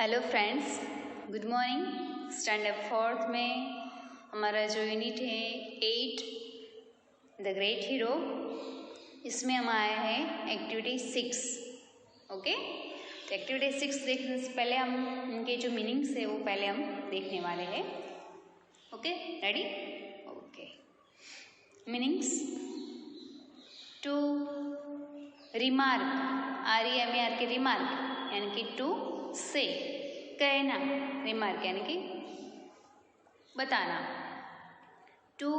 Hello friends, good morning. Standard fourth में हमारा जो यूनिट है 8 द ग्रेट हीरो, इसमें हम आया है एक्टिविटी 6। ओके, तो एक्टिविटी 6 देखने से पहले हम इनके जो मीनिंग्स है वो पहले हम देखने वाले हैं। Okay, ready? Okay, meanings. To remark, REMARK के रिमार्क यानी कि टू से, कहना, रिमार्क यानी कि बताना। To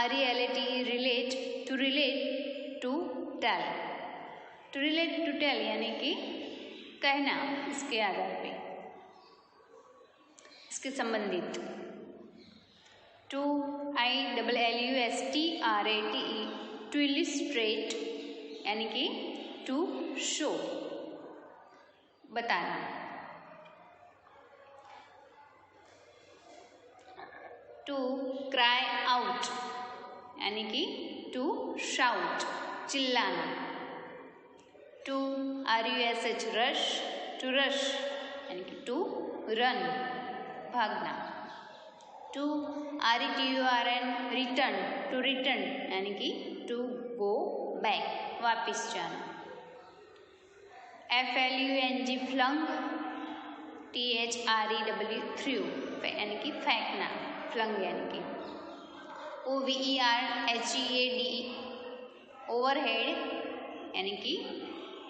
RELATE relate, to relate, to tell, to relate to tell यानी कि कहना, इसके आधार पे, इसके संबंधित। टू ILLUSTRATE टू इलिस्ट्रेट यानी कि टू शो, बताना। टू क्राई आउट यानी कि टू शाउट, चिल्लाना। To RUSH rush, to rush यानी कि टू रन, भागना। To RETURN return, to return यानी कि टू गो बैक, वापिस जाना। FLUNG फ्लंग, THREW थ्रू यानी कि फेंकना, फ्लंग यानी कि। OVERHEAD ओवरहेड यानी कि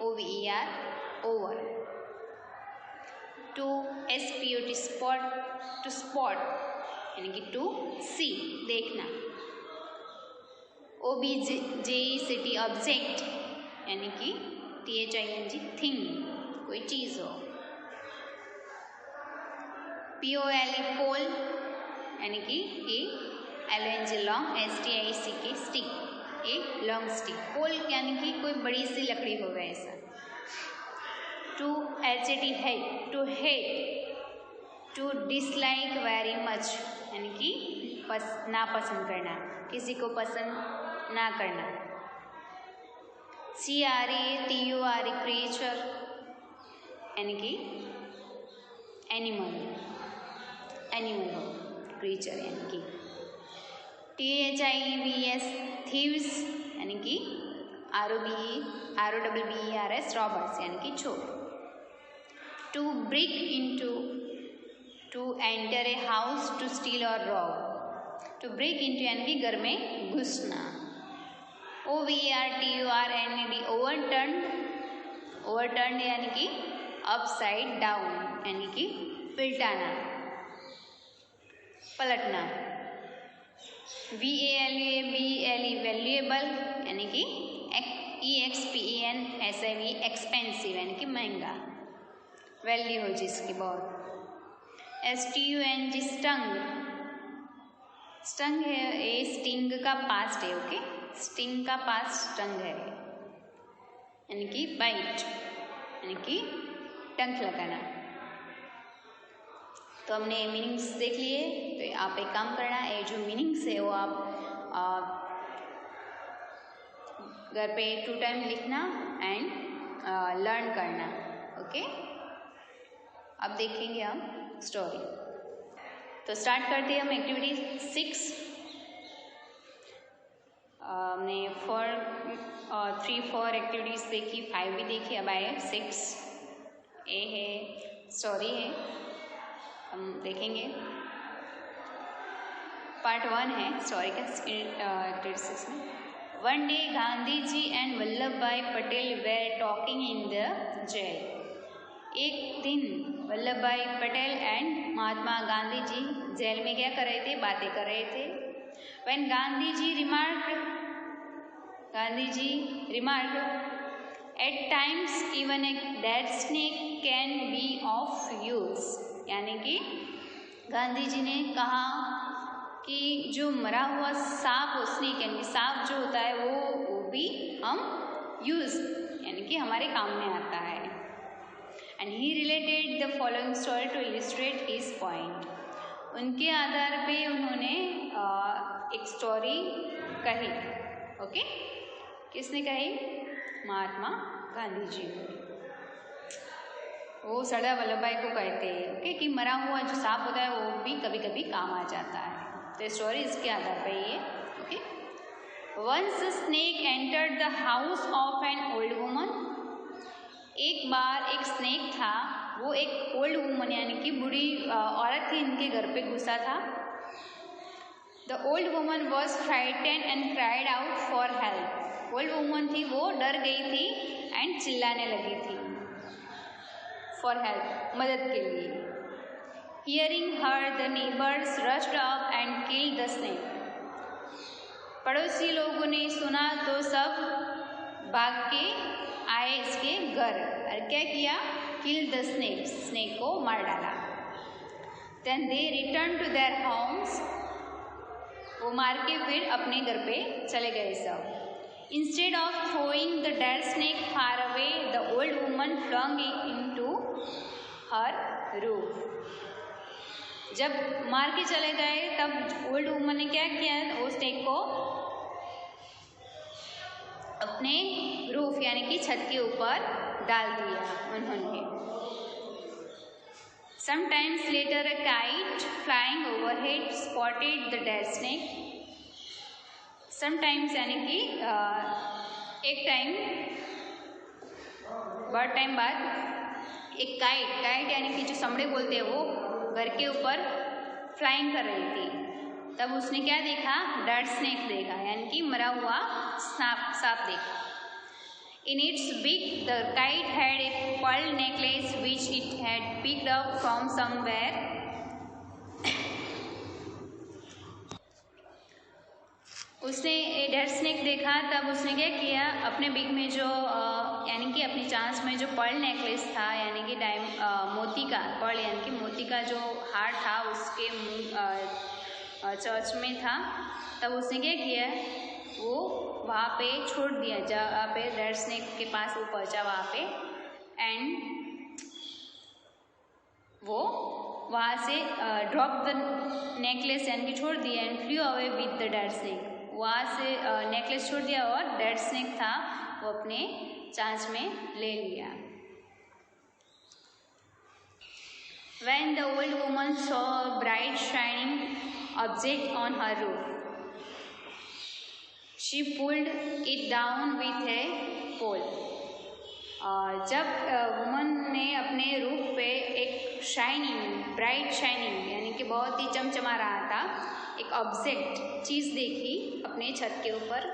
OVER over. To SPOT spot, to spot यानी कि टू सी, देखना। OBJECT ऑब्जेक्ट यानी कि THING थिंग, कोई चीज हो। POLE पोल यानी कि LONG लॉन्ग, STICK स्टिक, एक लॉन्ग स्टिक। पोल यानी कि कोई बड़ी सी लकड़ी हो गया ऐसा। To HAT hate, to hate, to dislike very much यानी कि नापसंद करना, किसी को पसंद ना करना। CRATURE क्रिएचर यानी कि एनिमल, एनिमल हो, क्रिएचर यानी कि। THIVS थीव्स यानी कि ROBBERS रॉबर्स यानी कि चोर। To break into, to enter a house, to steal और रॉब। टू ब्रेक इनटू यानी कि घर में घुसना। OVERTURNED ओवरटर्न, ओवरटर्न यानी कि अपसाइड डाउन यानी कि पलटाना, पलटना। VALUABLE वैल्यूएबल यानी कि EXPENSIVE एक्सपेंसिव यानी कि महंगा, वैल्यू हो जिसकी बहुत। STUNG स्टंग, स्टंग है ये स्टिंग का पास्ट है। ओके, स्टिंग का पास्ट स्टंग है यानी कि बाइट यानी कि डंक लगाना। तो हमने मीनिंग्स देख लिए, तो आप एक काम करना, ये जो मीनिंग्स है वो आप घर पे 2 टाइम लिखना एंड लर्न करना। ओके, अब देखेंगे हम स्टोरी। तो स्टार्ट करते हैं हम एक्टिविटी 6। हमने 3-4 एक्टिविटीज़ देखी, 5 भी देखी, अब आए 6। ए है स्टोरी है, हम देखेंगे। पार्ट 1 है स्टोरी का एक्टिविटी 6 में। One day Gandhi ji and Vallabh Bhai Patel were talking in the jail. एक दिन वल्लभ भाई पटेल एंड महात्मा गांधी जी जेल में क्या कर रहे थे? बातें कर रहे थे। When Gandhi ji remarked, at times even a dead snake can be of use, यानी कि गांधी जी ने कहा कि जो मरा हुआ सांप हो, स्नेक यानी कि सांप जो होता है वो भी हम यूज यानी कि हमारे काम में आता है। And he related the following story to illustrate his point. उनके आधार पे उन्होंने एक स्टोरी कही। ओके, किसने कही? महात्मा गांधी जी ने। वो सरदार वल्लभ भाई को कहते हैं ओके कि मरा हुआ जो सांप होता है वो भी कभी कभी काम आ जाता है। तो स्टोरी इसके आधार पर ही है okay. Once snake entered the house of an old woman. एक बार एक स्नेक था, वो एक ओल्ड वुमन यानी कि बूढ़ी औरत थी, इनके घर पे घुसा था। The old woman was frightened and cried out for help. Old woman थी, वो डर गई थी एंड चिल्लाने लगी थी फॉर हेल्प, मदद के लिए। Hearing her the neighbours rushed up and killed the snake. पड़ोसी लोगों ने सुना तो सब भाग के आए इसके घर और क्या किया, किल द स्नेक, स्नेक को मार डाला। Then they return to their homes. वो मार के फिर अपने घर पे चले गए सब। Instead of throwing the dead snake far away, the old woman flung into her roof. जब मार के चले गए तब ओल्ड वुमन ने क्या किया, वो स्नेक को अपने रूफ यानी कि छत के ऊपर डाल दिया उन्होंने। Sometimes later a kite flying overhead spotted the dead snake. Sometimes यानी कि एक टाइम बहुत टाइम बाद एक काइट यानी कि जो समड़े बोलते हैं वो घर के ऊपर फ्लाइंग कर रही थी। तब उसने क्या देखा, डेड स्नेक देखा यानी कि मरा हुआ सांप देखा। In its beak, the kite had a pearl necklace which it had picked up from somewhere. उसने डेड स्नेक देखा, तब उसने क्या किया, अपने बिग में जो यानी कि अपनी चांस में जो पर्ल नेकलेस था यानी कि मोती का पर्ल यानी कि मोती का जो हार था उसके चर्च में था। तब उसने क्या किया, वो वहाँ पे छोड़ दिया जहाँ पे डेड स्नेक के पास वो पहुँचा वहाँ पे, एंड वो वहाँ से ड्रॉप द नेकलेस यानी कि छोड़ दिया and flu away with the dead snake. वहाँ से नेकलेस छोड़ दिया और डेड स्नेक था वो अपने चांच में ले लिया। When the old woman saw a bright shining object on her roof, she pulled it down with a pole. जब वुमन ने अपने रूफ पे एक शाइनिंग ब्राइट शाइनिंग यानी कि बहुत ही चमचमा रहा था एक ऑब्जेक्ट चीज़ देखी अपने छत के ऊपर।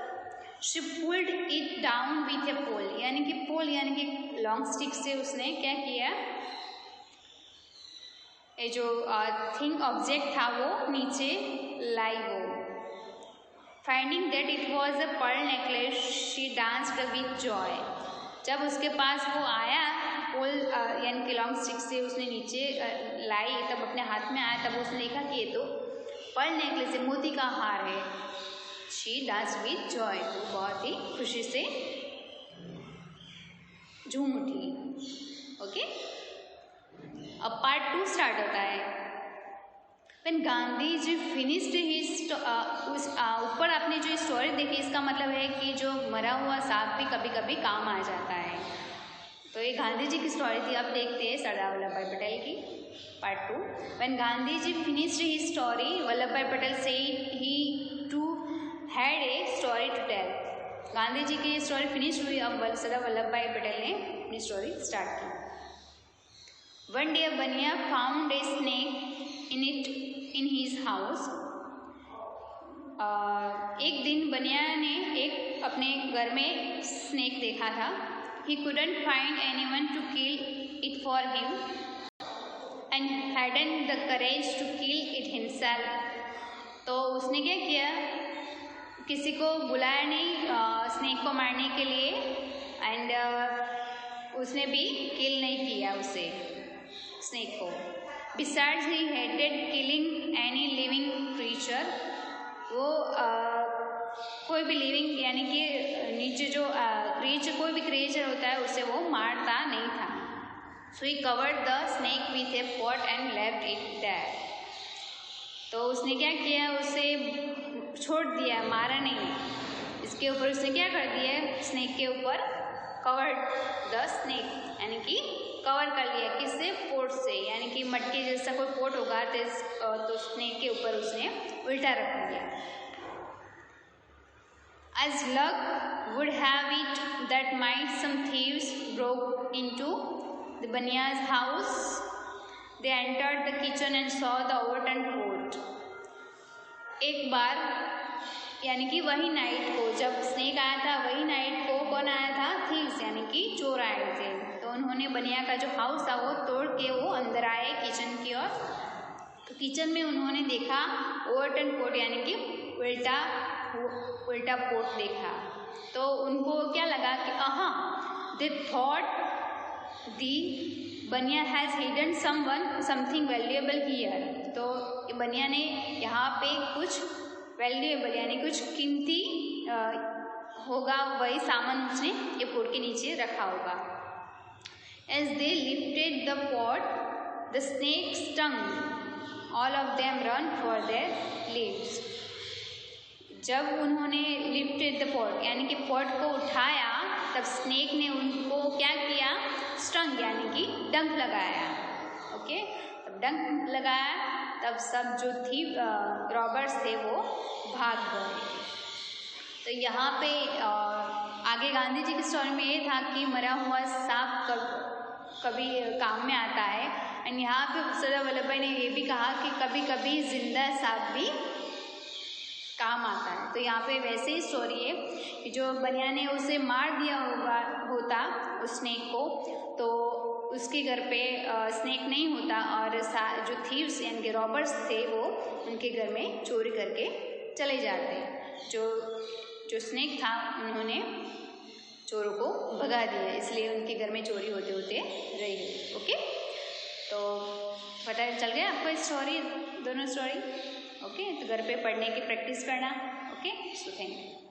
She pulled it down with a pole यानी कि पोल यानी कि लॉन्ग स्टिक से उसने क्या किया, ये जो थिंग ऑब्जेक्ट था वो नीचे लाई वो। Finding that it was a Perl necklace she danced with Joy. जब उसके पास वो आया पोल यानी कि लॉन्ग स्टिक से उसने नीचे लाई, तब अपने हाथ में आया, तब उसने देखा कि ये तो पर्ल नेकलेस है, मोती का हार है। शी डांस्ड विथ जॉय, तो बहुत ही खुशी से झूम उठी। ओके, अब पार्ट 2 स्टार्ट होता है। When Gandhi ji finished his उस ऊपर आपने जो स्टोरी देखी इसका मतलब है कि जो मरा हुआ सांप भी कभी कभी काम आ जाता है। तो ये गांधी जी की स्टोरी थी। अब देखते हैं सरदार वल्लभ भाई पटेल की part 2। When Gandhi ji finished his story, Vallabh Bhai Patel said he too had a story to tell. Gandhi ji की स्टोरी फिनिश हुई, अब सरदार वल्लभ भाई पटेल ने अपनी स्टोरी स्टार्ट की। One day बनिया found a snake in his house. एक दिन बनिया ने एक अपने घर में स्नेक देखा था। He couldn't find anyone to kill it for him and hadn't the courage to kill it himself. तो उसने क्या किया, किसी को बुलाया नहीं स्नेक को मारने के लिए, एंड उसने भी किल नहीं किया उसे स्नेक को। Besides he hated killing any living creature. वो कोई भी लिविंग यानी कि नीचे जो क्रिएचर कोई भी क्रिएचर होता है उसे वो मारता नहीं था। So he covered the snake with a pot and left it there. तो उसने क्या किया, उसे छोड़ दिया, मारा नहीं। इसके ऊपर उसने क्या कर दिया, स्नेक के ऊपर covered the snake यानी कि कवर कर लिया, किससे? पोट से, यानी कि मटके जैसा कोई पोट होगा तो स्नेक के ऊपर उसने उल्टा रख दिया। As luck would have it that might some thieves broke into the Banya's house. They entered the kitchen and saw the overturned pot. एक बार यानी कि वही नाइट को, जब स्नेक आया था वही नाइट को कौन आया था? थीव्स, यानी कि चोर आए थे। तो उन्होंने बनिया का जो हाउस था वो तोड़ के वो अंदर आए किचन की ओर। तो किचन में उन्होंने देखा ओवरटर्न पोट, यानी कि उल्टा पोट देखा। तो उनको क्या लगा कि दे थॉट दी बनिया has hidden something valuable here. तो बनिया ने यहाँ पे कुछ वैल्यूएबल यानी कुछ कीमती होगा, वही सामान उसने ये पोट के नीचे रखा होगा। As they lifted the pot the snake stung all of them run for their lives. जब उन्होंने लिफ्टेड द पॉट यानी कि पॉट को उठाया, तब स्नेक ने उनको क्या किया? स्टंग यानी कि डंक लगाया। ओके, तब डंक लगाया, तब सब जो थी रॉबर्स थे वो भाग गए। तो यहाँ पे आगे गांधी जी की स्टोरी में ये था कि मरा हुआ सांप कभी काम में आता है। एंड यहाँ पे सरदार वल्लभ भाई ने ये भी कहा कि कभी कभी जिंदा सांप भी काम आता है। तो यहाँ पे वैसे ही स्टोरी है कि जो बनिया ने उसे मार दिया होता उस स्नेक को, तो उसके घर पे स्नेक नहीं होता और जो थीव्स यानी कि रॉबर्स थे वो उनके घर में चोरी करके चले जाते। जो स्नेक था उन्होंने चोरों को भगा दिया, इसलिए उनके घर में चोरी होते होते रही। ओके, तो पता चल गया आपको स्टोरी, दोनों स्टोरी। ओके, तो घर पे पढ़ने की प्रैक्टिस करना। Okay, so thank you.